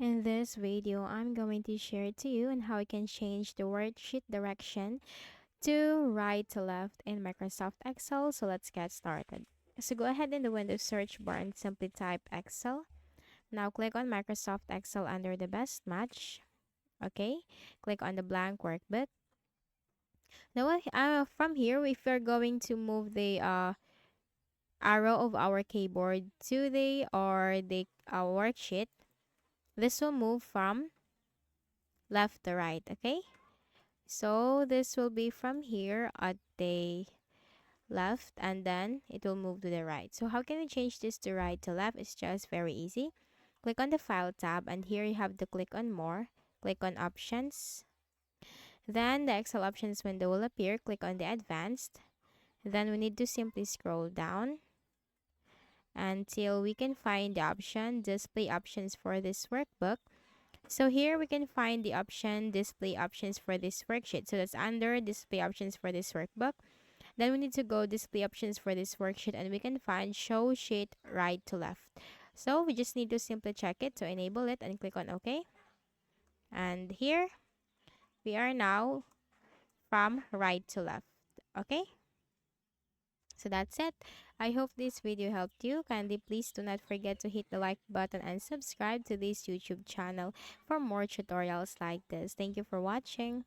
In this video, I'm going to share to you on how you can change the worksheet direction to right to left in Microsoft Excel. So let's get started. So go ahead in the Windows search bar and simply type Excel. Now click on Microsoft Excel under the best match. Okay, click on the blank workbook. Now from here, if you're going to move the arrow of our keyboard to the worksheet, this will move from left to right. Okay. So this will be from here at the left and then it will move to the right. So how can we change this to right to left? It's just very easy. Click on the File tab and here you have to click on More. Click on Options. Then the Excel Options window will appear. Click on the Advanced. Then we need to simply scroll down until we can find the option Display Options for this workbook. So here we can find the option Display Options for this worksheet. So that's under Display Options for this workbook. Then we need to go Display Options for this worksheet and we can find Show Sheet right to left. So we just need to simply check it to enable it and click on OK. And here we are now from right to left. Okay. So that's it. I hope this video helped you. Kindly please do not forget to hit the like button and subscribe to this YouTube channel for more tutorials like this. Thank you for watching.